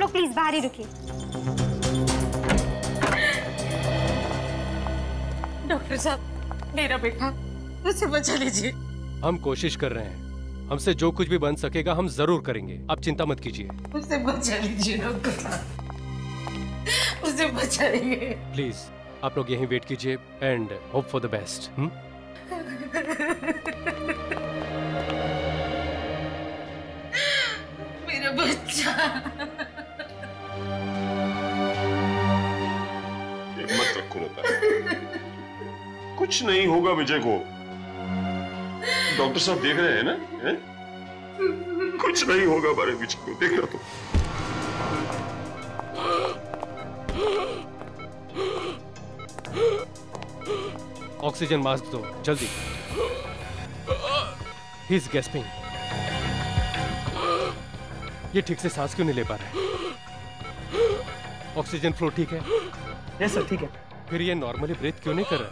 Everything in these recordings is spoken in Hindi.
लोग प्लीज बाहर ही रुकिए। डॉक्टर साहब, मेरा बेटा, उसे बचा लीजिए। हम कोशिश कर रहे हैं, हमसे जो कुछ भी बन सकेगा हम जरूर करेंगे, आप चिंता मत कीजिए। उसे बचा लीजिए डॉक्टर साहब, उसे बचा लीजिए प्लीज। आप लोग यहीं वेट कीजिए and hope for the best. मेरा बच्चा। हिम्मत रखो लता, कुछ नहीं होगा विजय को। डॉक्टर साहब देख रहे हैं ना, है? कुछ नहीं होगा हमारे विजय को, देखना तो। ऑक्सीजन मास्क दो जल्दी। He is gasping. ये ठीक से सांस क्यों नहीं ले पा रहा है? ऑक्सीजन फ्लो ठीक है? यस सर, ठीक है। फिर ये नॉर्मली ब्रीथ क्यों नहीं कर रहा?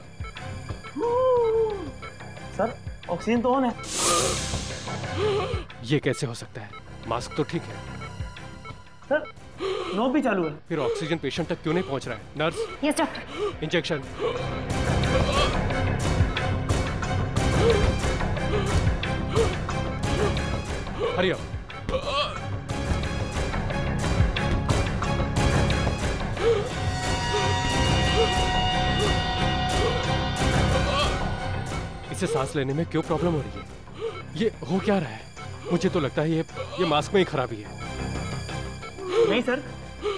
सर ऑक्सीजन तो ऑन है। ये कैसे हो सकता है? मास्क तो ठीक है। सर नॉब भी चालू है। फिर ऑक्सीजन पेशेंट तक क्यों नहीं पहुंच रहा है? Nurse. Yes doctor. Injection. Hurry up. इसे सांस लेने में क्यों प्रॉब्लम हो रही है? ये हो क्या रहा है? मुझे तो लगता है ये मास्क में ही खराबी है। नहीं सर,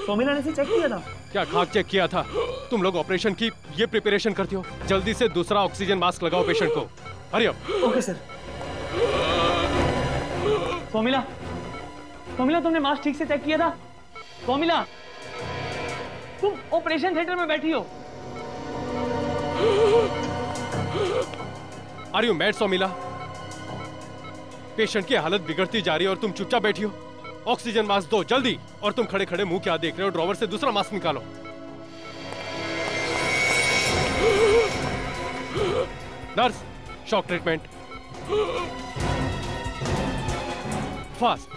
सोमिला ने इसे चेक किया था। क्या खाक चेक किया था? तुम लोग ऑपरेशन की ये प्रिपरेशन करते हो? जल्दी से दूसरा ऑक्सीजन मास्क लगाओ पेशेंट को। Hurry up. Okay sir. Somila, Somila तुमने मास्क ठीक से चेक किया था? सोमिला, तुम ऑपरेशन थिएटर में बैठी हो। Are you mad Somila? Patient की हालत बिगड़ती जा रही है और तुम चुपचाप बैठी हो। ऑक्सीजन मास्क दो जल्दी। और तुम खड़े खड़े मुंह क्या देख रहे हो? ड्रॉवर से दूसरा मास्क निकालो। Nurse, shock treatment fast.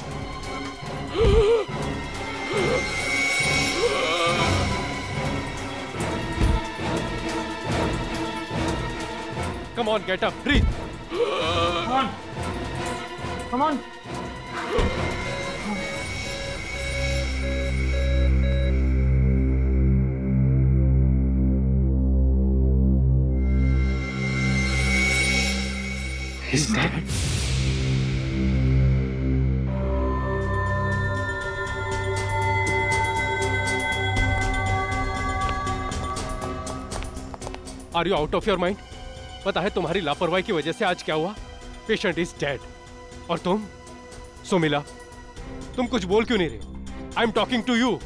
Come on, get up, breathe. Come on, come on. He's dead. Are you out of your mind? पता है तुम्हारी लापरवाही की वजह से आज क्या हुआ? Patient is dead. और तुम सोमिला, तुम कुछ बोल क्यों नहीं रहे? I am talking to you.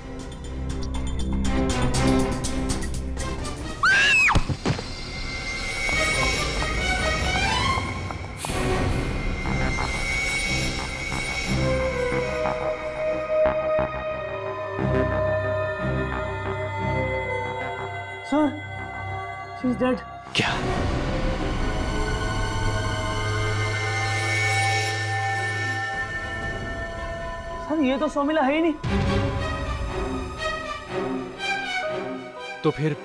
Sir, she is dead. क्या? सर ये तो सोमिला है ही नहीं। तो फिर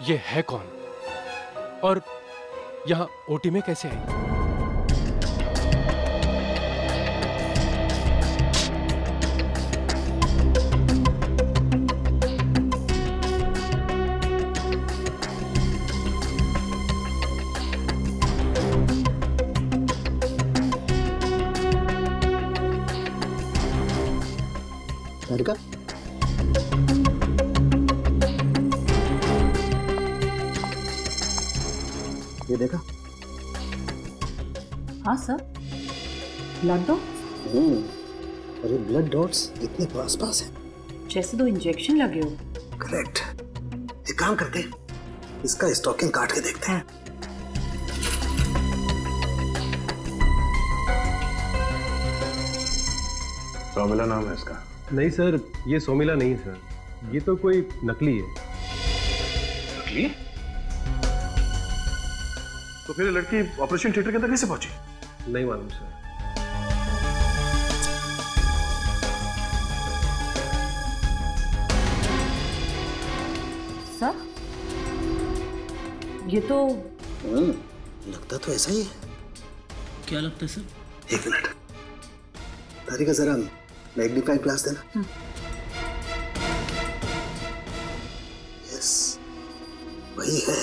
ये है कौन? और यहां ओटी में कैसे आई? लड़का ये देखा? हाँ सर, ब्लड डॉट्स। और ये ब्लड डॉट्स इतने पास पास हैं, जैसे 2 इंजेक्शन लगे हो। करेक्ट। एक काम करते, इसका स्टॉकिंग काट के देखते हैं। सोमिला नाम है इसका? नहीं सर, ये सोमिला नहीं सर, ये तो कोई नकली है। नकली? तो फिर लड़की ऑपरेशन थिएटर के अंदर कैसे पहुंची? नहीं मालूम सर। सर ये तो लगता तो ऐसा ही है। क्या लगता है सर? एक मिनट, तारिका जरा मैग्नीफाइंग ग्लास देना। यस, वही है,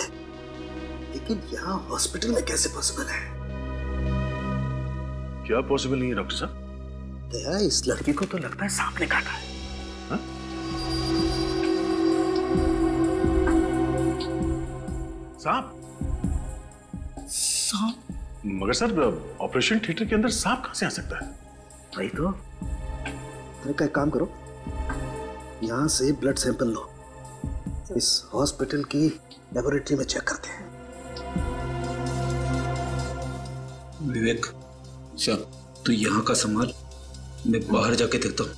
लेकिन यहाँ हॉस्पिटल में कैसे पॉसिबल है? क्या पॉसिबल नहीं है डॉक्टर साहब? दया, इस लड़की को तो लगता है सांप ने काटा है। हा? सांप? सांप? मगर सर, ऑपरेशन थिएटर के अंदर सांप कहां से आ सकता है? वही तो। तारिका, एक काम करो, यहाँ से ब्लड सैंपल लो, इस हॉस्पिटल की लेबोरेटरी में चेक करते हैं। विवेक सर, तू यहाँ का संभाल, मैं बाहर जाके देखता हूँ।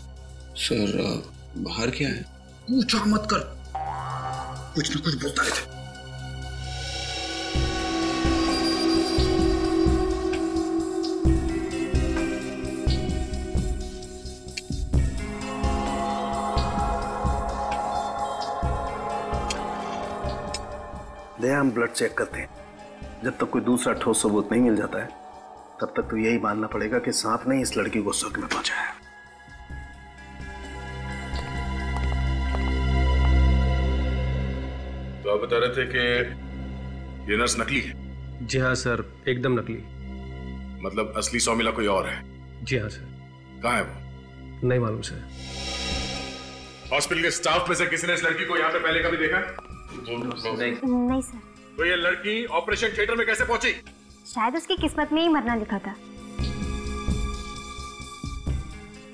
सर बाहर क्या है? पूछा मत कर, कुछ न कुछ बोलता रहता। दया, हम ब्लड चेक करते हैं। जब तक कोई दूसरा ठोस सबूत नहीं मिल जाता है, तब तक तो यही मानना पड़ेगा कि सांप ने इस लड़की को स्वर्ग में पहुंचाया है। तो आप बता रहे थे कि ये नर्स नकली है? जी हाँ सर, एकदम नकली। मतलब असली सौमिला कोई और है? जी हाँ सर। कहाँ है वो? नहीं मालूम सर। हॉस्पिटल के स्टाफ में से किसी ने इस लड़की को यहाँ पे पहले कभी देखा? नहीं सर। तो ये लड़की ऑपरेशन थिएटर में कैसे पहुंची? शायद उसकी किस्मत में ही मरना लिखा था।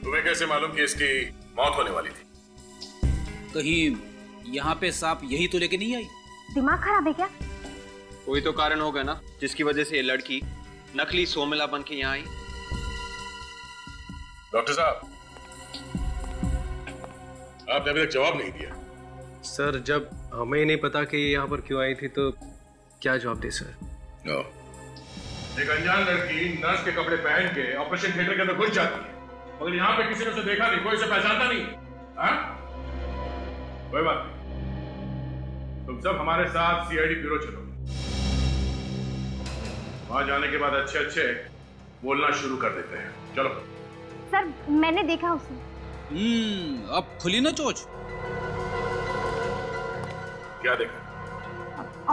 तुम्हें कैसे मालूम कि इसकी मौत होने वाली थी? कहीं यहाँ पे सांप यही तो लेके नहीं आई? दिमाग खराब है क्या? कोई तो कारण होगा ना जिसकी वजह से ये लड़की नकली सोमिला बन के यहाँ आई। डॉक्टर साहब, आपने अभी तक जवाब नहीं दिया। सर, जब हमें ही नहीं पता कि ये यहाँ पर क्यों आई थी तो क्या जवाब दे सर? एक अनजान लड़की नर्स के कपड़े पहन के ऑपरेशन थिएटर के अंदर घुस जाती है, मगर यहाँ पे किसी ने उसे देखा नहीं, कोई उसे पहचानता नहीं। हाँ? कोई बात नहीं, तुम सब हमारे साथ सीआईडी ब्यूरो चलो। वहां जाने के बाद अच्छे अच्छे बोलना शुरू कर देते हैं। चलो। सर, मैंने देखा उसे। अब खुली ना चोच। क्या देखा?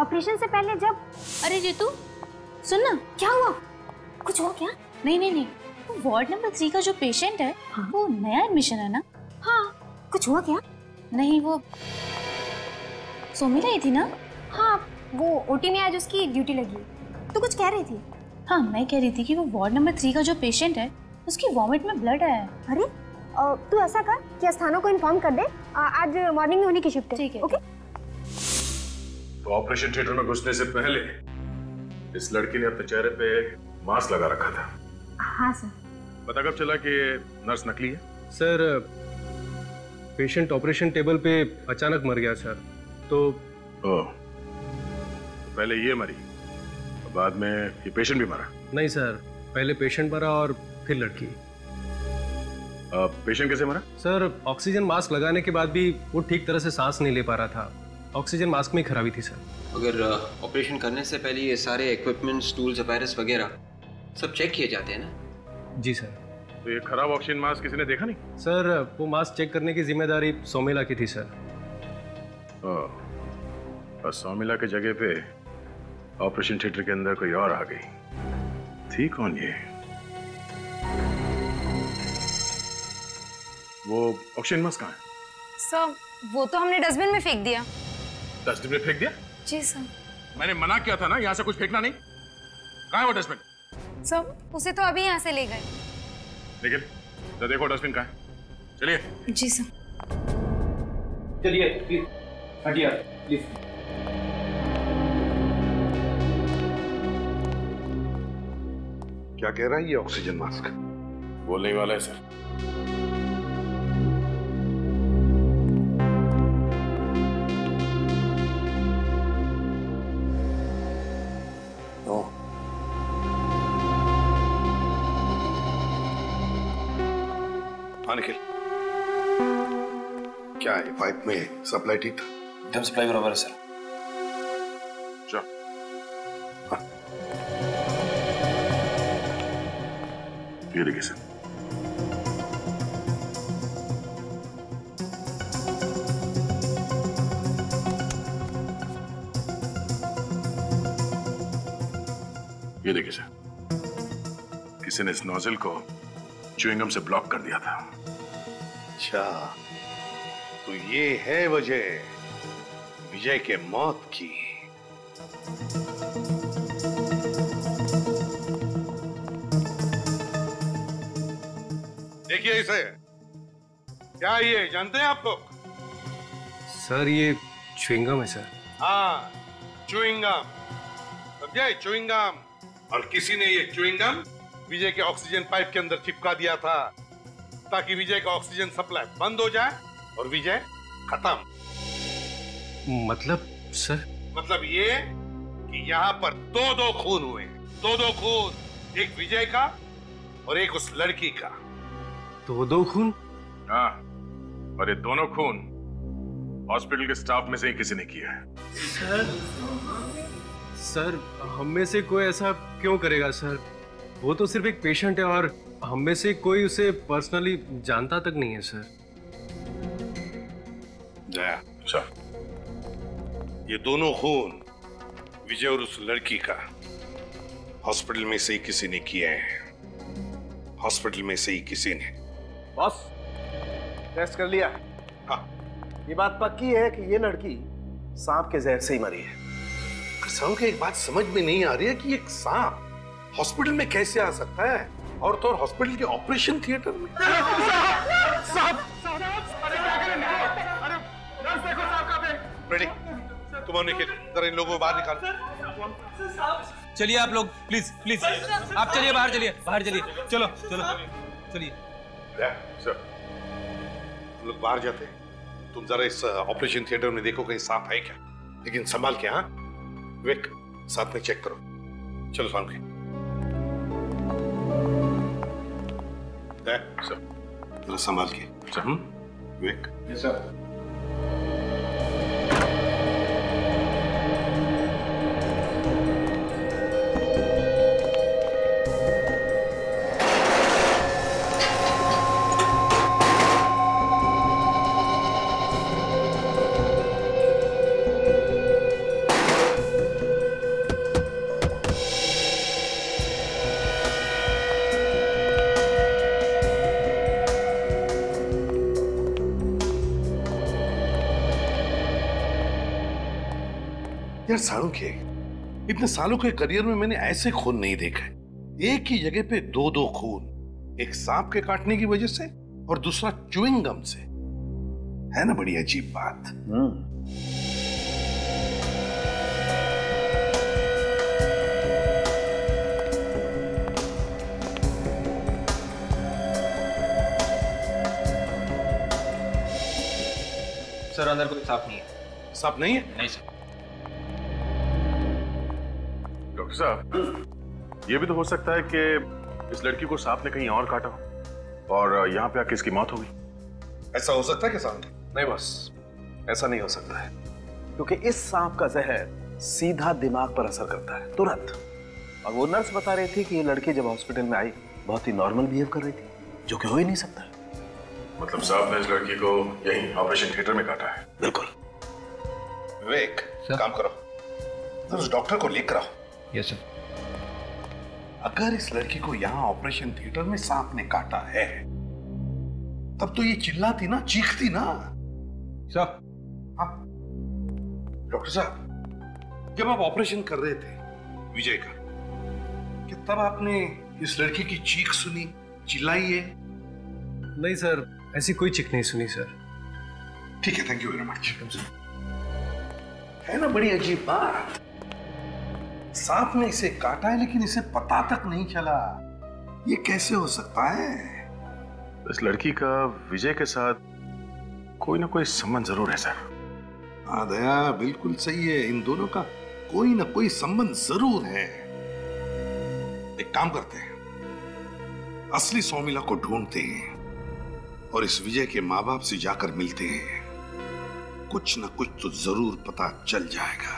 ऑपरेशन से पहले जब। अरे रितु सुन ना, क्या हुआ? कुछ हुआ क्या? नहीं, वो वार्ड नंबर 3 का जो पेशेंट है, हाँ? वो नया एडमिशन है ना? हाँ। कुछ हुआ क्या? नहीं, वो सोमिला ही थी ना? हाँ, वो ओटी में आज उसकी ड्यूटी लगी। तो कुछ कह रही थी? हाँ, मैं कह रही थी कि वो वार्ड नंबर 3 का जो पेशेंट है, उसकी वॉमिट में ब्लड आया है। अरे तू ऐसा कर कि स्थानों को इन्फॉर्म कर दे, आज मॉर्निंग में होने की शिफ्ट है। ठीक है। ओके। तो ऑपरेशन थिएटर में घुसने से पहले इस लड़की ने अपने चेहरे पे मास्क लगा रखा था। हाँ सर। पता कब चला कि नर्स नकली है? सर, पेशेंट ऑपरेशन टेबल पे अचानक मर गया सर। तो पहले ये मरी, बाद में ये पेशेंट भी मरा? नहीं सर, पहले पेशेंट मरा और फिर लड़की। पेशेंट कैसे मरा? सर, ऑक्सीजन मास्क लगाने के बाद भी वो ठीक तरह से सांस नहीं ले पा रहा था। ऑक्सीजन मास्क में खराबी थी सर। अगर ऑपरेशन करने से पहले ये सारे इक्विपमेंट्स, टूल्स, अपैरेल्स वगैरह सब चेक किए जाते हैं ना? जी सर। तो ये खराब ऑक्सीजन मास्क किसी ने देखा नहीं? सर, वो मास्क चेक करने की जिम्मेदारी सोमिला की थी सर। और सोमिला के जगह पे ऑपरेशन थिएटर के अंदर कोई और आ गई थी। कौन ये? वो ऑक्सीजन मास्क कहाँ है? सर, वो तो हमने डस्टबिन में फेंक दिया। डस्टबिन में फेंक दिया? जी सर। मैंने मना किया था ना यहाँ से कुछ फेंकना नहीं। कहाँ है वो डस्टबिन? सर, उसे तो अभी यहाँ से ले गए। लेकिन तो देखो डस्टबिन कहाँ है। चलिए। जी सर। चलिए प्लीज, हटिए प्लीज। क्या कह रहा है ये ऑक्सीजन मास्क? बोलने वाला है सर। निखिल, क्या है? पाइप में सप्लाई ठीक था? एकदम सप्लाई बराबर है सर। चल। ये देखिए सर। ये देखिए सर, किसी ने इस नोजल को च्युइंगम से ब्लॉक कर दिया था। अच्छा, तो ये है वजह विजय के मौत की। देखिए इसे, क्या ये जानते हैं आप लोग? सर ये च्युइंगम है सर। हाँ, च्युइंगम, समझे? च्युइंगम। और किसी ने ये च्युइंगम विजय के ऑक्सीजन पाइप के अंदर चिपका दिया था ताकि विजय का ऑक्सीजन सप्लाई बंद हो जाए और विजय खत्म। मतलब सर? मतलब ये कि यहाँ पर दो खून हुए, दो खून, एक विजय का और एक उस लड़की का। दो खून? हाँ, और ये दोनों खून हॉस्पिटल के स्टाफ में से ही किसी ने किया है। सर हम में से कोई ऐसा क्यों करेगा सर? वो तो सिर्फ एक पेशेंट है और हम में से कोई उसे पर्सनली जानता तक नहीं है सर। जया सर, ये दोनों खून विजय और उस लड़की का हॉस्पिटल में से ही किसी ने किए हैं। हॉस्पिटल में से ही किसी ने। बॉस, टेस्ट कर लिया? हाँ। ये बात पक्की है कि ये लड़की सांप के जहर से ही मरी है। सांप की एक बात समझ में नहीं आ रही है कि एक सांप हॉस्पिटल में कैसे आ सकता है, और तो और हॉस्पिटल के ऑपरेशन थिएटर में। रेडी, तुम निकल, जरा इन लोगों को बाहर निकाल। चलिए आप लोग, प्लीज प्लीज आप चलिए, बाहर चलिए, बाहर चलिए, चलो चलो चलिए। सर, तुम लोग बाहर जाते, तुम जरा इस ऑपरेशन थिएटर में देखो कहीं सांप है क्या, लेकिन संभाल के। हाँ विवेक, साथ में चेक करो। चलो सांप के। जरा संभाल के। विवेक। Yes sir. यार सालों के, इतने सालों के करियर में मैंने ऐसे खून नहीं देखा। एक ही जगह पे दो खून, एक सांप के काटने की वजह से और दूसरा च्युइंग गम से। है ना बड़ी अजीब बात। सर अंदर कोई सांप नहीं है। सांप नहीं है? नहीं सर। डॉक्टर साहब, ये भी तो हो सकता है कि इस लड़की को सांप ने कहीं और काटा हो और यहाँ पे आके इसकी मौत हो गई। ऐसा हो सकता है क्या सांप? नहीं बस, ऐसा नहीं हो सकता है, क्योंकि इस सांप का जहर सीधा दिमाग पर असर करता है तुरंत। और वो नर्स बता रही थी कि ये लड़की जब हॉस्पिटल में आई बहुत ही नॉर्मल बिहेव कर रही थी, जो कि हो ही नहीं सकता। मतलब सांप ने इस लड़की को यहीं ऑपरेशन थिएटर में काटा है? बिल्कुल। विवेक, काम करो, तो उस डॉक्टर को लेकर आओ। Yes sir. अगर इस लड़की को यहाँ ऑपरेशन थिएटर में सांप ने काटा है, तब तो ये चिल्लाती ना, चीखती ना। सर। हाँ डॉक्टर साहब, जब आप ऑपरेशन कर रहे थे विजय का, क्या तब आपने इस लड़की की चीख सुनी, चिल्लाई है? नहीं सर, ऐसी कोई चीख नहीं सुनी सर। ठीक है, थैंक यू वेरी मच। है ना बड़ी अजीब बात, सांप ने इसे काटा है लेकिन इसे पता तक नहीं चला। ये कैसे हो सकता है? इस लड़की का विजय के साथ कोई ना कोई संबंध जरूर है सर। हाँ दया, बिल्कुल सही है, इन दोनों का कोई ना कोई संबंध जरूर है। एक काम करते हैं, असली सौमिला को ढूंढते हैं और इस विजय के माँ बाप से जाकर मिलते हैं। कुछ न कुछ तो जरूर पता चल जाएगा।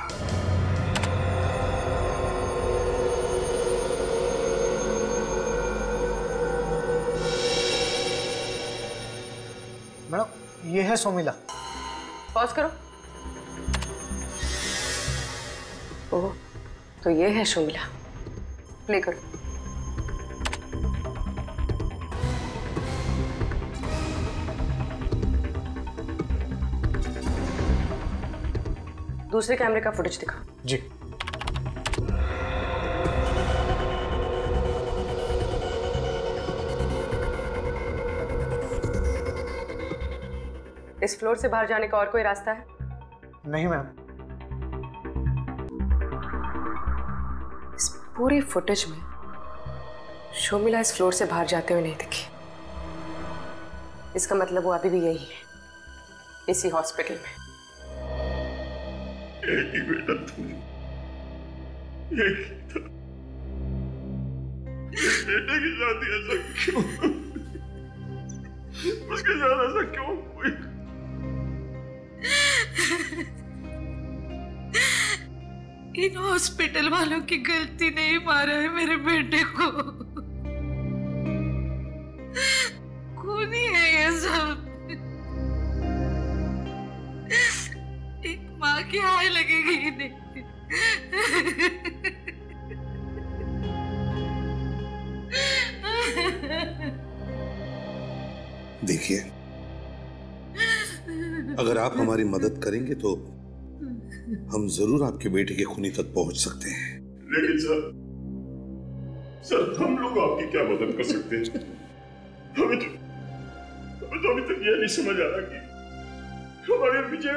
मैडम ये है सोमिला। पॉज करो। ओह, तो ये है सोमिला। प्ले करो। दूसरे कैमरे का फुटेज दिखा। जी। इस फ्लोर से बाहर जाने का और कोई रास्ता है? नहीं मैम। इस पूरी फुटेज में शोमिला इस फ्लोर से बाहर जाते हुए नहीं दिखी। इसका मतलब वो अभी भी यही है, इसी हॉस्पिटल में। एक ही बेटा था, एक ही था। बेटे की शादी ऐसा क्यों? उसके साथ ऐसा क्यों कोई? इन हॉस्पिटल वालों की गलती नहीं, मारा है मेरे बेटे को। खूनी है ये सब। एक माँ की हाय लगेगी इन्हें। देखिए, अगर आप हमारी मदद करेंगे तो हम जरूर आपके बेटे के खूनी तक पहुंच सकते हैं। लेकिन सर हम लोग आपकी क्या मदद कर सकते हैं? हमें तो अभी तक यह नहीं समझ आ रहा कि हमारे पीछे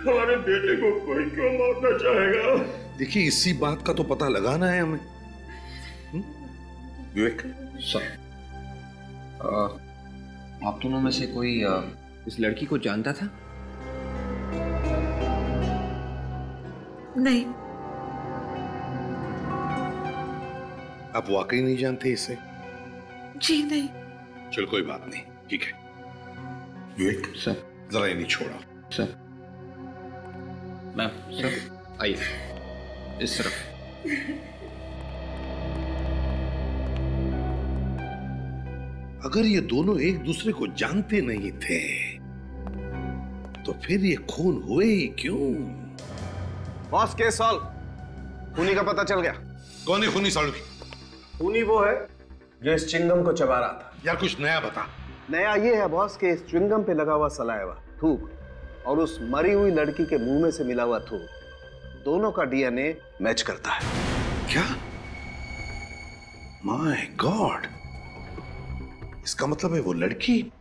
हमारे बेटे को कोई क्यों मारना चाहेगा। देखिए, इसी बात का तो पता लगाना है हमें। विवेक सर, आप दोनों में से कोई इस लड़की को जानता था? नहीं। आप वाकई नहीं जानते इसे? जी नहीं। चल कोई बात नहीं, ठीक है। विवेक सर, जरा ये नहीं छोड़ा। सर, मैम, सर आइए इस तरफ। अगर ये दोनों एक दूसरे को जानते नहीं थे तो फिर ये खून हुए ही क्यों? Boss, case solve. खूनी का पता चल गया। कौन है खूनी सालू की? खूनी वो है जो इस चिंगम को चबा रहा था। यार कुछ नया बता। नया ये है बॉस कि इस च्युइंगम पे लगा हुआ सलाइवा, थूक और उस मरी हुई लड़की के मुंह में से मिला हुआ थूक, दोनों का डीएनए मैच करता है। क्या? माय गॉड, इसका मतलब है वो लड़की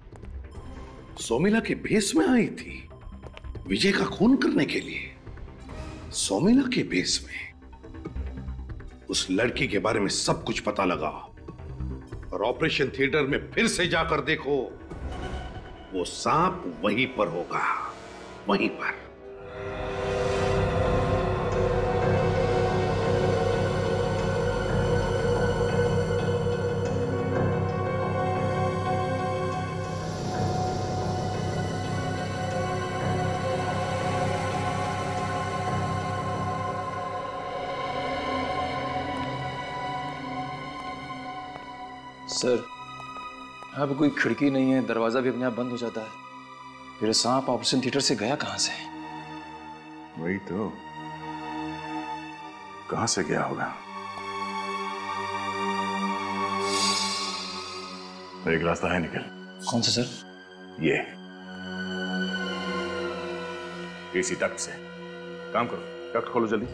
सोमिला के भेस में आई थी विजय का खून करने के लिए। सोमिला के भेस में। उस लड़की के बारे में सब कुछ पता लगा और ऑपरेशन थिएटर में फिर से जाकर देखो, वो सांप वहीं पर होगा, वहीं पर। सर, यहाँ पे कोई खिड़की नहीं है, दरवाजा भी अपने आप बंद हो जाता है। फिर सांप ऑपरेशन थिएटर से गया कहाँ से? वही तो, कहाँ से गया होगा? एक रास्ता है निकल। कौन सा सर? ये इसी डक्ट से। काम करो, डक्ट खोलो जल्दी।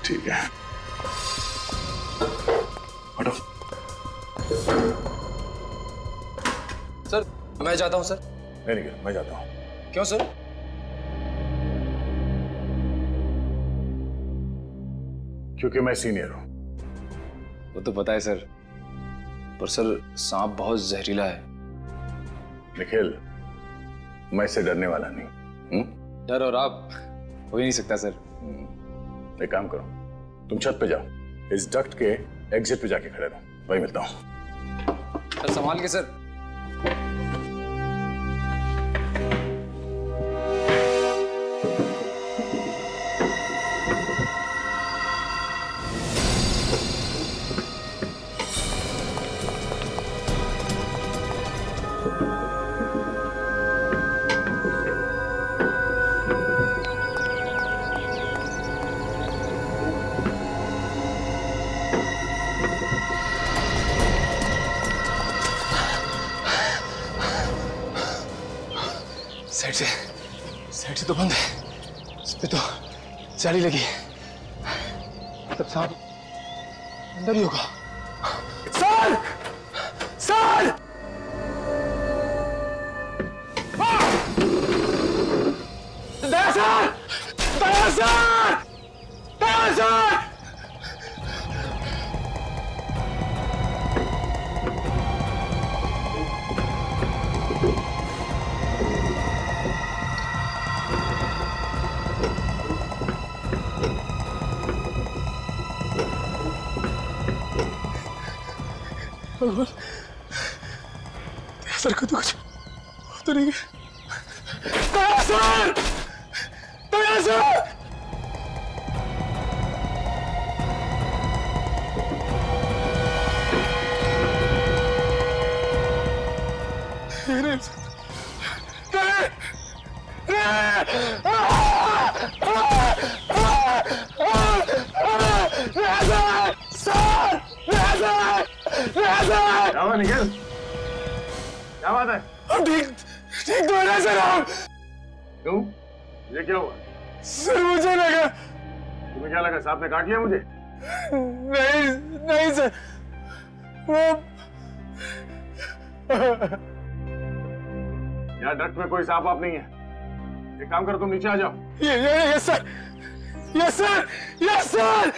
ठीक है, मैं जाता हूँ सर। नहीं, मैं जाता हूँ। क्यों सर? क्योंकि मैं सीनियर हूँ। वो तो पता है सर, पर सर सांप बहुत जहरीला है। निखिल, मैं इससे डरने वाला नहीं। डर और आप हो ही नहीं सकता सर। एक काम करो, तुम छत पे जाओ, इस डक्ट के एग्जिट पे जाके खड़े रहो, वही मिलता हूँ। सर संभाल के सर। साइड से तो बंद है, इस पे तो जाली लगी है, तब सांप अंदर ही होगा। सर! सर! दया सर! दया सर! दया सर! सर को तो कुछ तो नहीं गया। सर! सर! निखिल, क्या बात है? हम ठीक तो है ना सर हम? क्यों? ये क्या हुआ? सर मुझे लगा। तुम्हें क्या लगा, सांप ने काट लिया मुझे? नहीं सर, वो यार डक्ट में कोई सांप आप नहीं है। एक काम करो, तुम नीचे आ जाओ। Yes sir, yes sir, yes sir.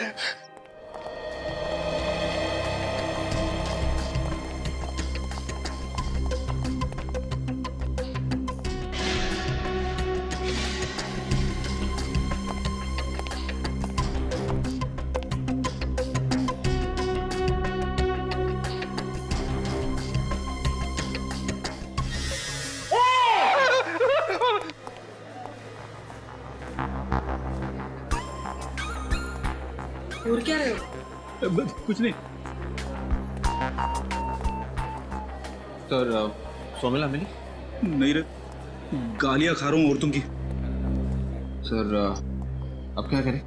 और क्या रहे हो? कुछ नहीं सर। सोमिला मिली? नहीं रे, गालियां खा रहा हूँ औरतों की। सर अब क्या करें?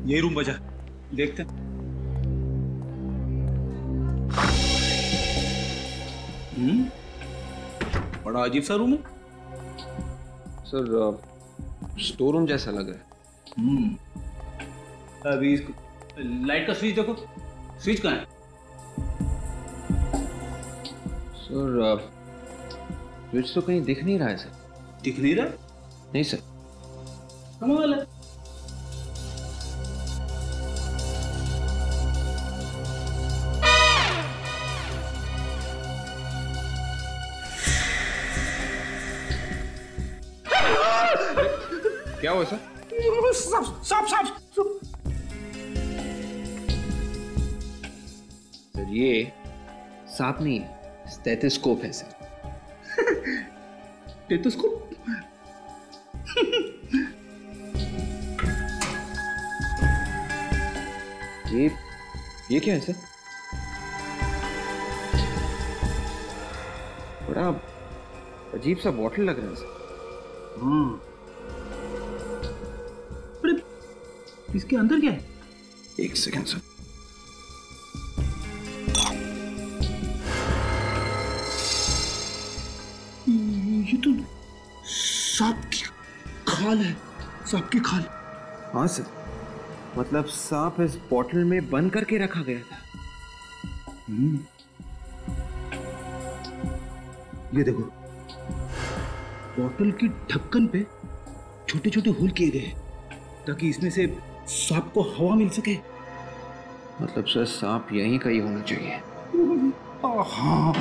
यही रूम बचा, देखते हैं। बड़ा अजीब सा रूम है सर, स्टोर रूम जैसा लग रहा है। अभी इसको लाइट का स्विच देखो, स्विच कहाँ है? सर स्विच तो कहीं दिख नहीं रहा है सर। दिख नहीं रहा? नहीं सर। कमाल है। क्या हुआ सर? सांप सांप। सर ये सांप नहीं है, स्टेथोस्कोप है सर। स्टेथोस्कोप? ये क्या है सर? बड़ा अजीब सा बॉटल लग रहा है सर। इसके अंदर क्या है? एक सेकंड सर। ये तो सांप की खाल है, सांप की खाल। हाँ सर, मतलब सांप इस बॉटल में बंद करके रखा गया था। ये देखो, बॉटल की ढक्कन पे छोटे छोटे होल किए गए ताकि इसमें से सांप को हवा मिल सके। मतलब सर सांप यहीं कहीं होना चाहिए। हाँ,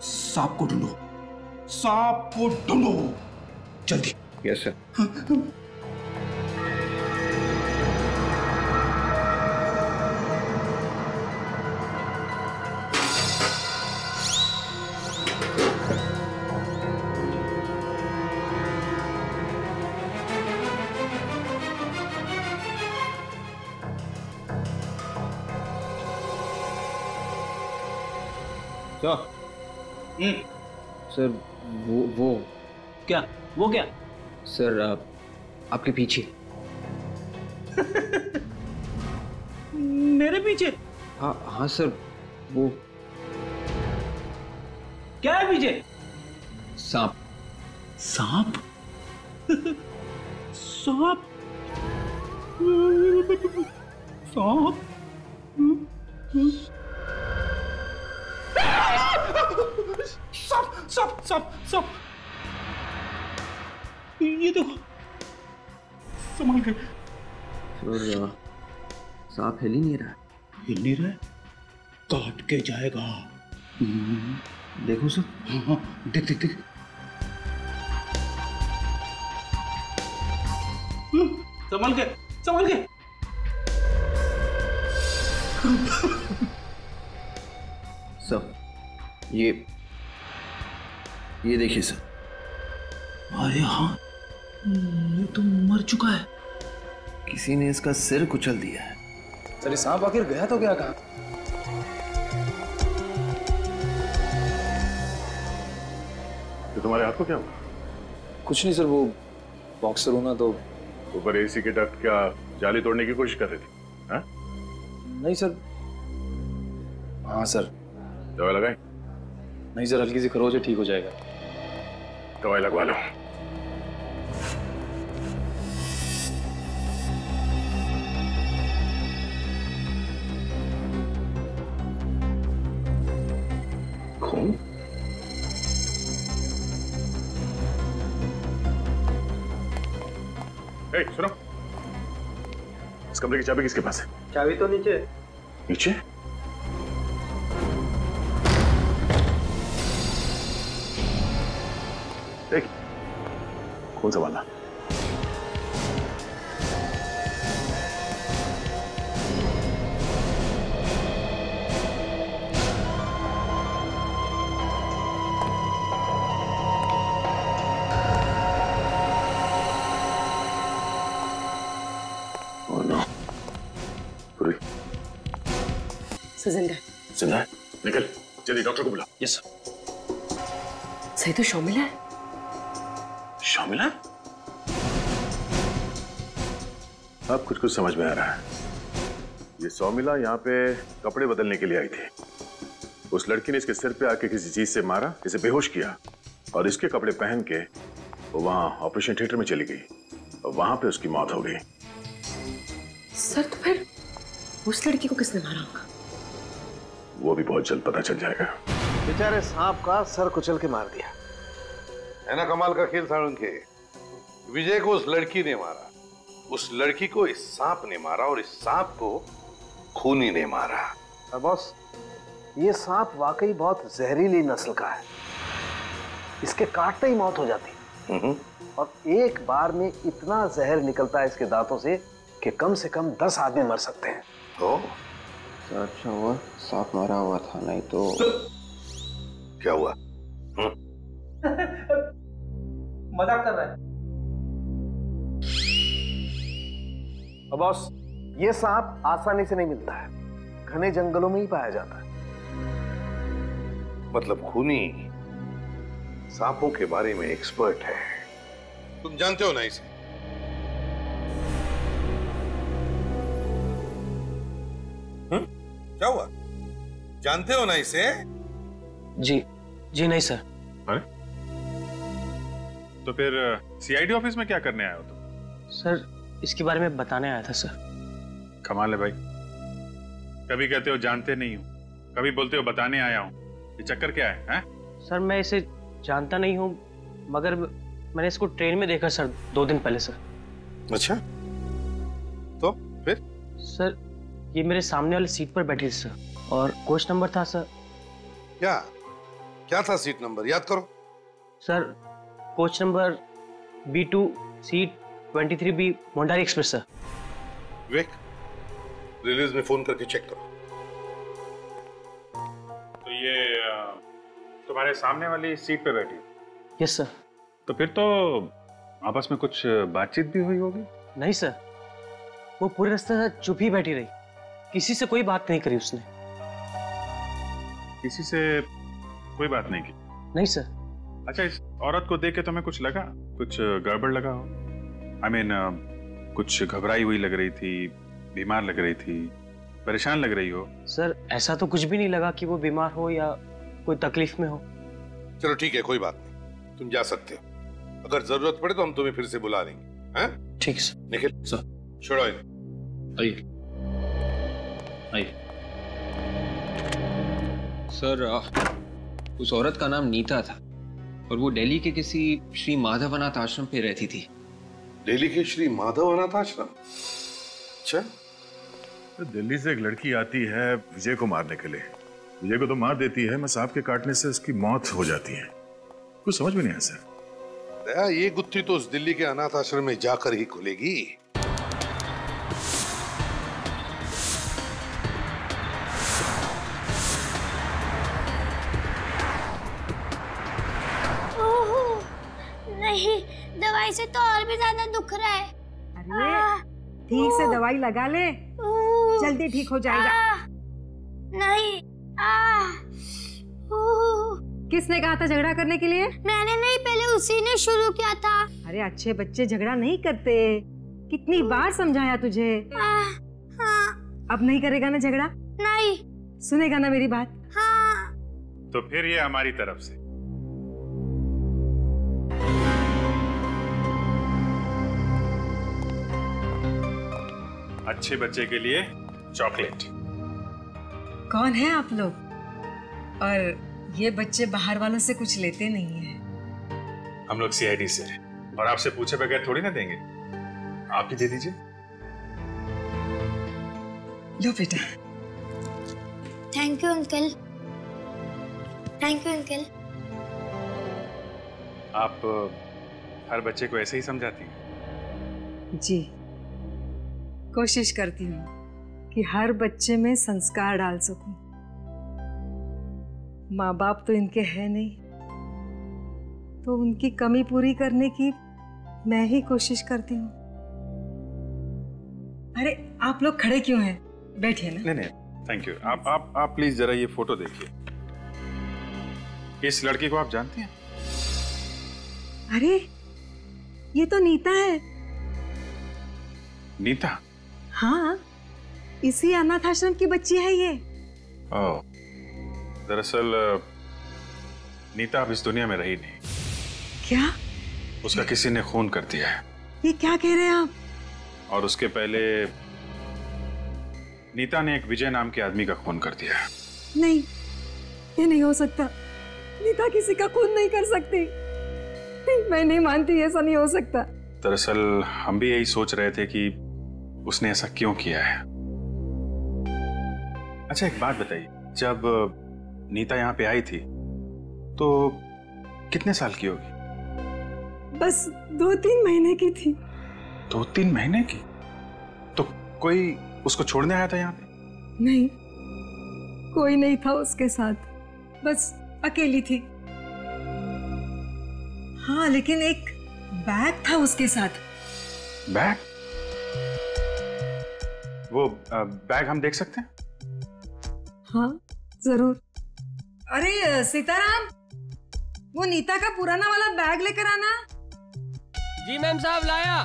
सांप को ढूंढो, सांप को ढूंढो जल्दी। Yes sir. सर वो क्या? वो क्या? सर आपके पीछे। मेरे पीछे? हाँ सर, वो क्या है पीछे? सांप। सांप? सांप? सांप? सांप सांप सांप सांप, ये देखो, संभल के। सर सांप हिल ही नहीं रहा। हिल नहीं रहा है? काट के जाएगा। देखो सर। हाँ हाँ, देख देख देख। संभल के, संभल के। सर ये देखिए सर। अरे हाँ, ये तो मर चुका है। किसी ने इसका सिर कुचल दिया है। सर ये सांप आखिर गया तो क्या कहा? तो तुम्हारे हाथ को क्या हुआ? कुछ नहीं सर, वो बॉक्सर होना तो। ऊपर एसी के डक्ट क्या जाली तोड़ने की कोशिश कर रही थी? हाँ? नहीं सर। हाँ सर। दवाई लगाई? नहीं सर, हल्की सी खरोच है, ठीक हो जाएगा। दवाई लगवा लो। खून? सुनो, इस कमरे की चाबी किसके पास है? चाबी तो नीचे। नीचे? देख, खून संभालना। जिंदा जिंदा है? निकल जल्दी, डॉक्टर को बुला। Yes sir. सही तो शर्मिला है। शर्मिला? अब कुछ समझ में आ रहा है। ये शर्मिला यहाँ पे कपड़े बदलने के लिए आई थी। उस लड़की ने इसके सिर पे आके किसी चीज से मारा, इसे बेहोश किया और इसके कपड़े पहन के वो वहां ऑपरेशन थिएटर में चली गई और वहां पे उसकी मौत हो गई। सर तो फिर उस लड़की को किसने मारा होगा? वो भी बहुत जल्द पता चल जाएगा। बेचारे सांप का सर कुचल के मार दिया है ना। कमाल का खेल साळुंखे। विजय को उस लड़की ने मारा, उस लड़की को इस सांप ने मारा और इस सांप को खूनी ने मारा। और बॉस, ये सांप वाकई बहुत जहरीली नस्ल का है। इसके काटते ही मौत हो जाती। और एक बार में इतना जहर निकलता है इसके दांतों से कि कम से कम 10 आदमी मर सकते हैं। तो अच्छा हुआ सांप मारा हुआ था, नहीं तो क्या हुआ? मजाक कर रहा है। और बॉस, ये सांप आसानी से नहीं मिलता है, घने जंगलों में ही पाया जाता है। मतलब खूनी सांपों के बारे में एक्सपर्ट है। तुम जानते हो ना इसे? क्या हुआ? जानते हो ना इसे? जी नहीं सर। अरे तो फिर सीआईडी ऑफिस में क्या करने आए हो तुम? सर इसके बारे में बताने आया था सर। कमाल है भाई, कभी कहते हो जानते नहीं हो, कभी बोलते हो बताने आया हूं। ये चक्कर क्या है? सर मैं इसे जानता नहीं हूँ, मगर मैंने इसको ट्रेन में देखा सर 2 दिन पहले सर। अच्छा, तो फिर? सर ये मेरे सामने वाली सीट पर बैठी थी सर, और कोच नंबर था सर। क्या क्या था सीट नंबर, याद करो। Sir coach number B2 seat 23B Mondari express sir. Vivek, रिलीज में फोन करके चेक करो। तो ये तुम्हारे सामने वाली सीट पे बैठी? Yes sir. तो फिर तो आपस में कुछ बातचीत भी हुई होगी? नहीं सर, वो पूरे रास्ते से चुप ही बैठी रही, किसी से कोई बात नहीं करी उसने। किसी से कोई बात नहीं की? नहीं सर। अच्छा, इस औरत को देख के तुम्हें कुछ लगा, कुछ गड़बड़ लगा हो? I mean, कुछ घबराई हुई लग रही थी, बीमार लग रही थी, परेशान लग रही हो? सर ऐसा तो कुछ भी नहीं लगा कि वो बीमार हो या कोई तकलीफ में हो। चलो ठीक है, कोई बात नहीं, तुम जा सकते हो। अगर जरूरत पड़े तो हम तुम्हें फिर से बुला लेंगे। हैं? ठीक सर। निखिल सर, छोड़ो इन्हें। आइए आइए। सर उस औरत का नाम नीता था और वो दिल्ली के किसी श्री माधव अनाथ आश्रम पे रहती थी। दिल्ली के श्री माधव अनाथ आश्रम? अच्छा। तो दिल्ली से एक लड़की आती है विजय को मारने के लिए, विजय को तो मार देती है, मैं सांप के काटने से उसकी मौत हो जाती है। कुछ समझ में नहीं आया सर। दया, ये गुत्थी तो उस दिल्ली के अनाथ आश्रम में जाकर ही खुलेगी। नहीं, दवाई से तो और भी ज्यादा दुख रहा है। अरे ठीक से दवाई लगा ले, जल्दी ठीक हो जाएगा। नहीं। किसने कहा था झगड़ा करने के लिए? मैंने नहीं, पहले उसी ने शुरू किया था। अरे अच्छे बच्चे झगड़ा नहीं करते, कितनी बार समझाया तुझे। हाँ। अब नहीं करेगा ना झगड़ा? नहीं। सुनेगा ना मेरी बात? हाँ। तो फिर ये हमारी तरफ से अच्छे बच्चे के लिए चॉकलेट। कौन है आप लोग? और ये बच्चे बाहर वालों से कुछ लेते नहीं हैं। हम लोग CID से हैं और आपसे पूछे बगैर थोड़ी ना देंगे, आप ही दे दीजिए। लो बेटा। Thank you uncle. Thank you uncle. आप हर बच्चे को ऐसे ही समझाती हैं? जी, कोशिश करती हूँ कि हर बच्चे में संस्कार डाल सकूं। माँ बाप तो इनके हैं नहीं, तो उनकी कमी पूरी करने की मैं ही कोशिश करती हूँ। अरे आप लोग खड़े क्यों हैं? बैठिए ना। नहीं, थैंक यू। आप प्लीज जरा ये फोटो देखिए। इस लड़की को आप जानती हैं? अरे ये तो नीता है। नीता? हाँ, इसी अनाथ आश्रम की बच्ची है ये। ओह, दरअसल नीता अब इस दुनिया में रही नहीं। क्या? उसका किसी ने खून कर दिया है। ये क्या कह रहे हैं आप? और उसके पहले नीता ने एक विजय नाम के आदमी का खून कर दिया है। नहीं, ये नहीं हो सकता। नीता किसी का खून नहीं कर सकती। मैं नहीं मानती, ऐसा नहीं हो सकता। दरअसल हम भी यही सोच रहे थे कि उसने ऐसा क्यों किया है। अच्छा एक बात बताइए, जब नीता यहाँ पे आई थी तो कितने साल की होगी? बस 2-3 महीने की थी। 2-3 महीने की? तो कोई उसको छोड़ने आया था यहाँ पे? नहीं, कोई नहीं था उसके साथ, बस अकेली थी। हाँ, लेकिन एक बैग था उसके साथ। बैग? वो बैग हम देख सकते हैं? हाँ जरूर। अरे सीताराम, वो नीता का पुराना वाला बैग लेकर आना। जी मैम साहब, लाया।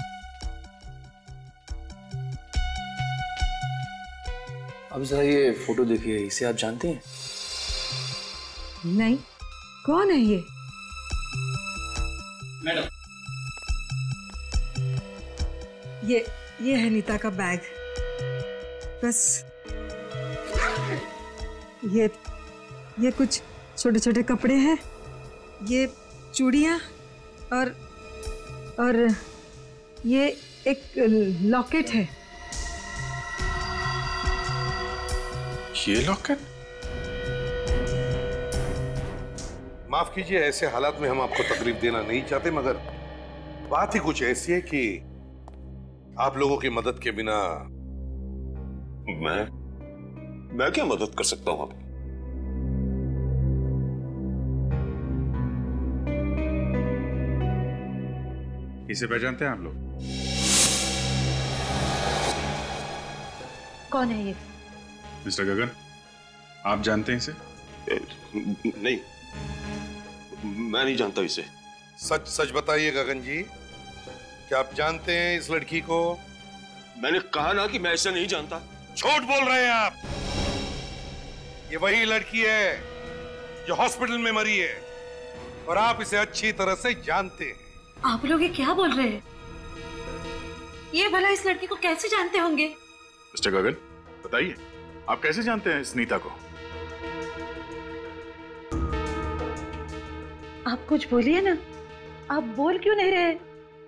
अब जरा ये फोटो देखिए, इसे आप जानते हैं? नहीं, कौन है ये? मैडम, ये है नीता का बैग। बस ये कुछ छोटे छोटे कपड़े हैं, ये चूड़ियाँ और ये एक लॉकेट है। ये लॉकेट? माफ कीजिए, ऐसे हालात में हम आपको तकलीफ देना नहीं चाहते, मगर बात ही कुछ ऐसी है कि आप लोगों की मदद के बिना मैं क्या मदद कर सकता हूं आपकी? इसे पहचानते हैं आप लोग? कौन है ये? मिस्टर गगन, आप जानते हैं इसे? नहीं, मैं नहीं जानता इसे। सच सच बताइए गगन जी, क्या आप जानते हैं इस लड़की को? मैंने कहा ना कि मैं इसे नहीं जानता। झूठ बोल रहे हैं आप। ये वही लड़की है जो हॉस्पिटल में मरी है, और आप इसे अच्छी तरह से जानते हैं। आप लोग ये क्या बोल रहे हैं? ये भला इस लड़की को कैसे जानते होंगे? मिस्टर गगन, बताइए, आप कैसे जानते हैं इस नीता को? आप कुछ बोलिए ना, आप बोल क्यों नहीं रहे?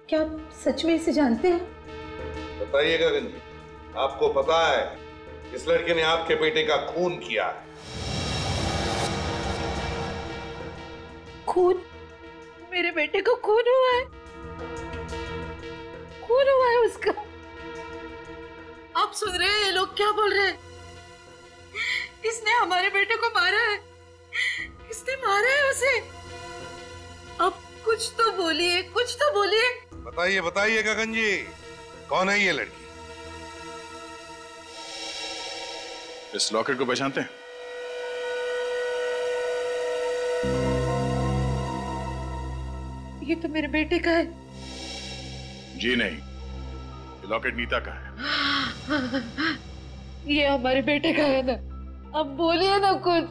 क्या आप सच में इसे जानते हैं? बताइए गगन जी, आपको पता है इस लड़के ने आपके बेटे का खून किया है? खून? मेरे बेटे को खून हुआ है? खून हुआ है उसका? आप सुन रहे हैं ये लोग क्या बोल रहे हैं? इसने हमारे बेटे को मारा है, इसने मारा है उसे। अब कुछ तो बोलिए, कुछ तो बोलिए। बताइए बताइए गगन जी, कौन है ये लड़की? इस लॉकेट को पहचानते हैं? ये तो मेरे बेटे का है। जी नहीं, ये लॉकेट नीता का है। ये हमारे बेटे का है ना। अब बोलिए ना कुछ,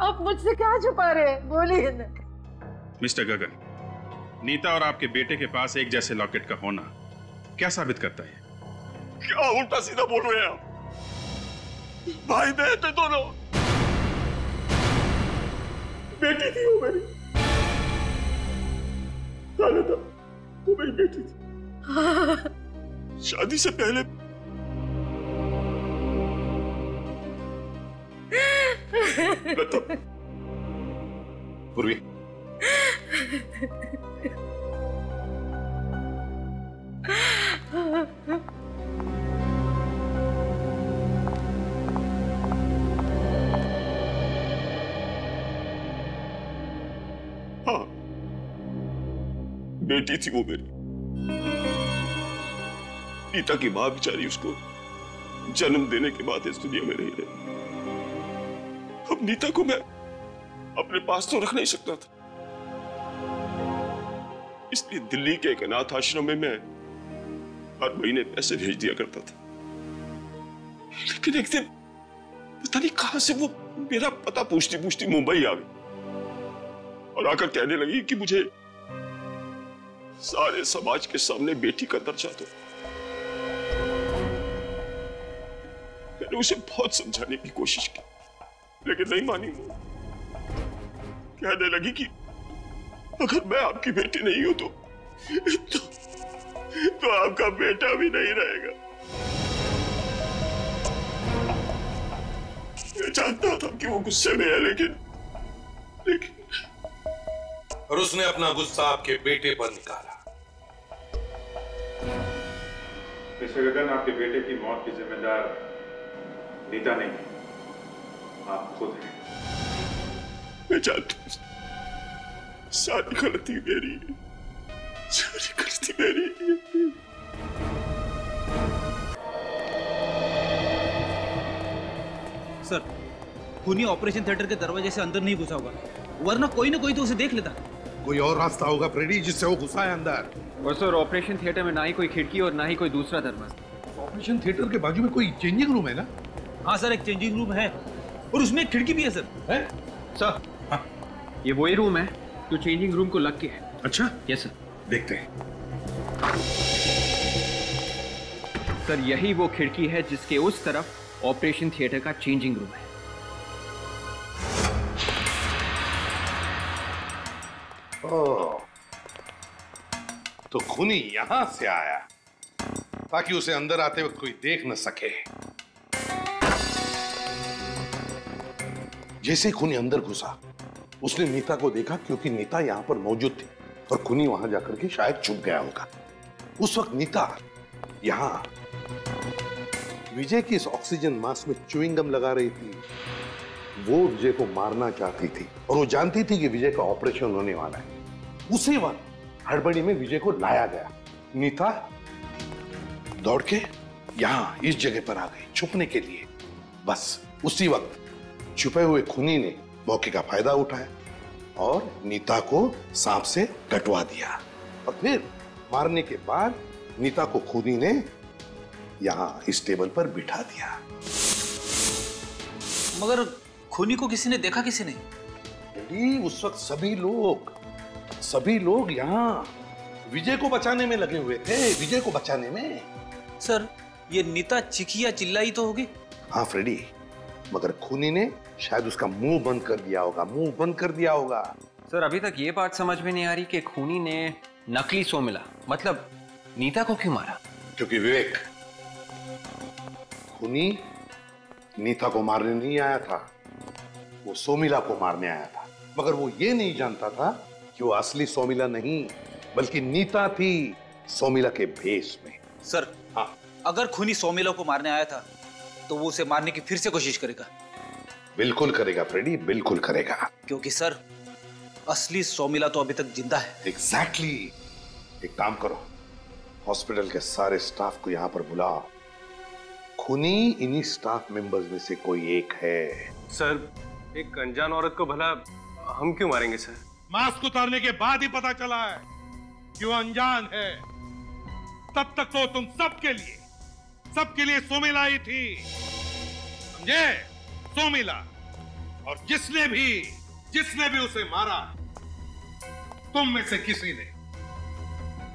आप मुझसे क्या छुपा रहे हैं? बोलिए ना। मिस्टर गगन, नीता और आपके बेटे के पास एक जैसे लॉकेट का होना क्या साबित करता है? क्या उल्टा सीधा बोल रहे हैं आप? भाई बहन थे दोनों, बेटी थी वो मेरी। जाना था वो मेरी बेटी थी। शादी से पहले तो पूर्वी, हाँ, बेटी थी वो मेरी। नीता की मां बेचारी उसको जन्म देने के बाद इस दुनिया में नहीं रही। अब नीता को मैं अपने पास तो रख नहीं सकता था, इसलिए दिल्ली के एक अनाथ आश्रम में मैं हर महीने पैसे भेज दिया करता था। लेकिन एक दिन पता नहीं कहां से वो मेरा पता पूछती पूछती मुंबई आ गई और आकर कहने लगी कि मुझे सारे समाज के सामने बेटी का दर्जा दो। मैंने उसे बहुत समझाने की कोशिश की, लेकिन नहीं मानी। कहने लगी कि अगर मैं आपकी बेटी नहीं हूं तो आपका बेटा भी नहीं रहेगा। मैं जानता था कि वो गुस्से में है, लेकिन और उसने अपना गुस्सा आपके बेटे पर निकाला। मिस्टर गगन, आपके बेटे की मौत की जिम्मेदार नीता नहीं, आप खुद हैं। मैं जानता हूं, सारी गलती मेरी है, सारी गलती मेरी है। सर, खूनी ऑपरेशन थिएटर के दरवाजे से अंदर नहीं घुसा होगा, वरना कोई ना कोई तो उसे देख लेता। कोई और रास्ता होगा फ्रेडी जिससे वो घुसा है अंदर। और सर, ऑपरेशन थिएटर में ना ही कोई खिड़की और ना ही कोई दूसरा दरवाजा। ऑपरेशन थिएटर के बाजू में कोई चेंजिंग रूम है ना? हाँ सर, एक चेंजिंग रूम है और उसमें एक खिड़की भी है सर। है? सर, हाँ, ये वही रूम है जो चेंजिंग रूम को लग के है। अच्छा, यस सर। देखते हैं। सर, यही वो खिड़की है जिसके उस तरफ ऑपरेशन थिएटर का चेंजिंग रूम है। ओह, तो खूनी यहां से आया ताकि उसे अंदर आते वक्त कोई देख न सके। जैसे खूनी अंदर घुसा उसने नीता को देखा, क्योंकि नीता यहां पर मौजूद थी और खूनी वहां जाकर के शायद छुप गया होगा। उस वक्त नीता यहां विजय की इस ऑक्सीजन मास्क में च्युइंग गम लगा रही थी। वो विजय को मारना चाहती थी और वो जानती थी कि विजय का ऑपरेशन होने वाला है। उसी वक्त हड़बड़ी में विजय को लाया गया। नीता दौड़ के यहां इस जगह पर आ गई छुपने के लिए। बस उसी वक्त छुपे हुए खूनी ने मौके का फायदा उठाया और नीता को सांप से कटवा दिया और फिर मारने के बाद नीता को खूनी ने यहां इस टेबल पर बिठा दिया। मगर खूनी को किसी ने देखा? किसी ने? उस वक्त सभी लोग यहां विजय को बचाने में लगे हुए थे। विजय को बचाने में। सर, ये नीता चिखी या चिल्लाई तो होगी? हाँ फ्रेडी, मगर खूनी ने शायद उसका मुंह बंद कर दिया होगा। सर, अभी तक ये बात समझ में नहीं आ रही कि खूनी ने नकली सोमिला मतलब नीता को क्यों मारा? क्योंकि विवेक, खूनी नीता को मारने नहीं आया था, वो सोमिला को मारने आया था। मगर वो ये नहीं जानता था कि वो असली सोमिला नहीं बल्कि नीता थी, सोमिला के भेष में। सर, हाँ, अगर खूनी सोमिला को मारने आया था तो वो उसे मारने की फिर से कोशिश करेगा। बिल्कुल करेगा फ्रेडी, बिल्कुल करेगा। क्योंकि सर, असली सोमिला तो अभी तक जिंदा है। एग्जैक्टली। एक काम करो, हॉस्पिटल के सारे स्टाफ को यहां पर बुलाओ। खूनी इन्हीं स्टाफ मेंबर्स में से कोई एक है। सर, एक अनजान औरत को भला हम क्यों मारेंगे सर? मास्क उतारने के बाद ही पता चला है कि वो अनजान है। तब तक तो तुम सबके लिए सोमिला ही थी, समझे? सोमिला। और जिसने भी उसे मारा, तुम में से किसी ने,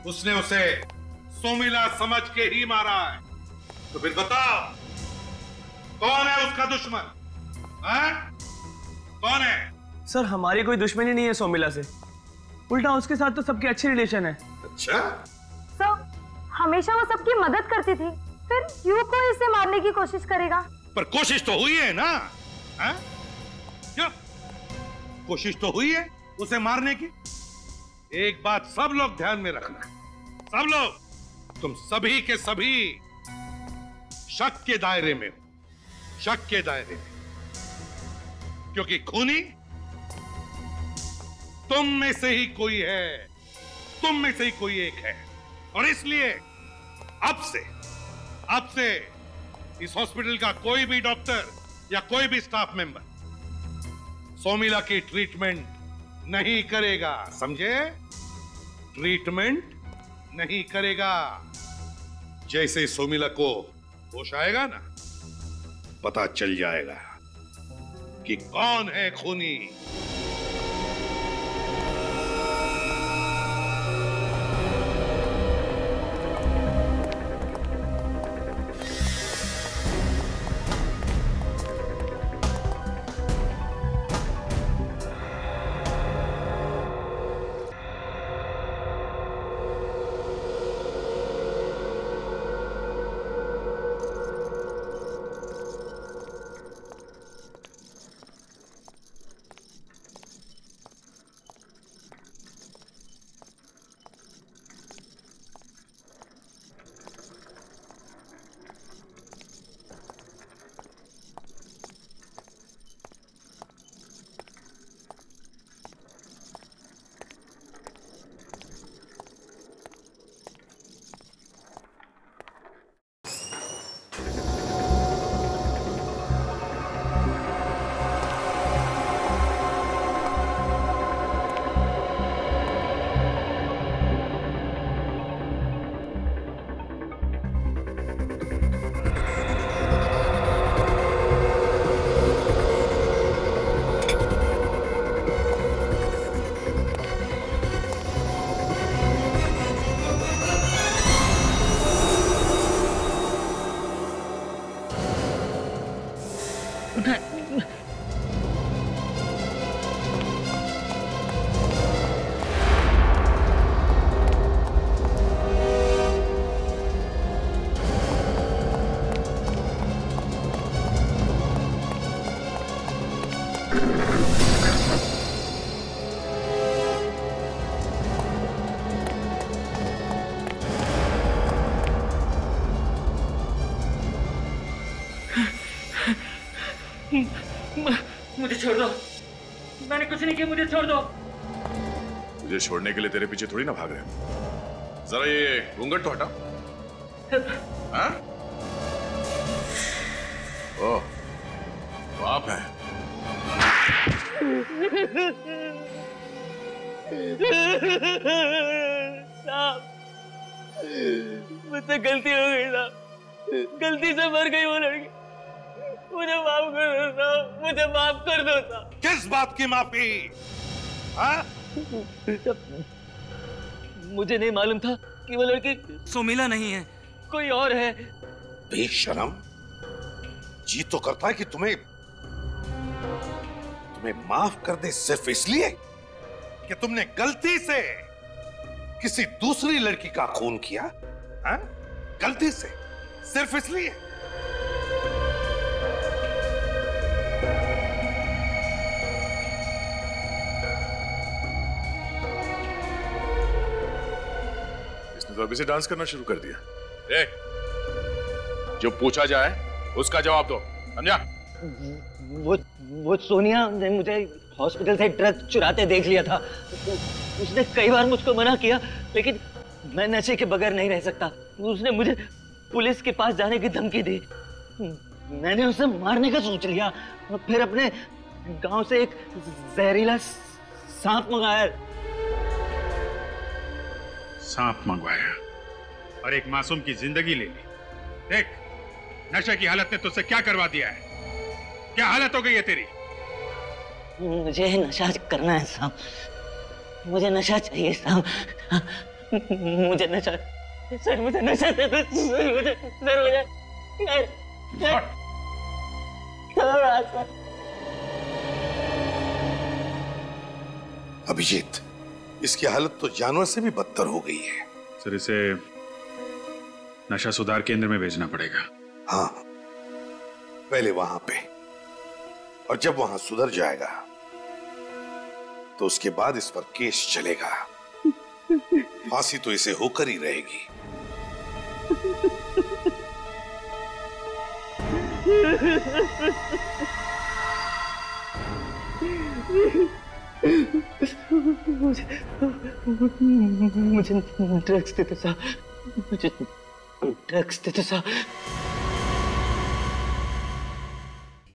उसने उसे सोमिला समझ के ही मारा है। तो फिर बताओ, कौन है उसका दुश्मन? कौन है? सर, हमारी कोई दुश्मनी नहीं है सोमिला से, उल्टा उसके साथ तो सबके अच्छे रिलेशन है। अच्छा? सर, हमेशा वो सबकी मदद करती थी, फिर क्यों कोई इसे मारने की कोशिश करेगा? पर कोशिश तो हुई है ना? क्यों? कोशिश तो हुई है उसे मारने की। एक बात सब लोग ध्यान में रखना, सब लोग, तुम सभी के सभी शक के दायरे में हो, शक के दायरे में, क्योंकि खूनी तुम में से ही कोई है, तुम में से ही कोई एक है। और इसलिए अब से इस हॉस्पिटल का कोई भी डॉक्टर या कोई भी स्टाफ मेंबर सोमिला की ट्रीटमेंट नहीं करेगा, समझे? ट्रीटमेंट नहीं करेगा। जैसे सोमिला को होश आएगा ना, पता चल जाएगा कि कौन है खूनी। मुझे छोड़ दो, मैंने कुछ नहीं किया, मुझे छोड़ दो। मुझे छोड़ने के लिए तेरे पीछे थोड़ी ना भाग रहे हैं। जरा ये घूंघट तो हटा। हाँ? ओह, तो आप हैं। साहब, मुझसे गलती हो गई साहब, गलती से मर गई वो लड़की, मुझे माफ कर दो साहब, मुझे माफ कर दो साहब। किस बात की माफी? हाँ? मुझे नहीं मालूम था कि वो लड़की सोमिला नहीं है, कोई और है। बेशरम, जी तो करता है कि तुम्हें माफ कर दे सिर्फ इसलिए कि तुमने गलती से किसी दूसरी लड़की का खून किया। हाँ? गलती से, सिर्फ इसलिए। इसने तो अभी से डांस करना शुरू कर दिया। ए, जो पूछा जाए उसका जवाब दो, समझा? वो सोनिया ने मुझे हॉस्पिटल से ड्रग चुराते देख लिया था। उसने कई बार मुझको मना किया, लेकिन मैं नशे के बगैर नहीं रह सकता। उसने मुझे पुलिस के पास जाने की धमकी दी। मैंने उसे मारने का सोच लिया और फिर अपने गांव से एक जहरीला सांप मंगाया। सांप मंगवाया और एक मासूम की जिंदगी ले ली। देख, नशे की हालत ने तुझसे क्या करवा दिया है? क्या हालत हो गई है तेरी? मुझे नशा करना है साहब, मुझे नशा चाहिए साहब, मुझे नशा, सर मुझे नशा दे दो, मुझे अभिजीत, इसकी हालत तो जानवर से भी बदतर हो गई है। सर, इसे नशा सुधार केंद्र में भेजना पड़ेगा। हाँ, पहले वहां पे, और जब वहां सुधर जाएगा तो उसके बाद इस पर केस चलेगा। फांसी तो इसे होकर ही रहेगी। मुझे ड्रग्स दे दो साहब, मुझे ड्रग्स दे दो साहब।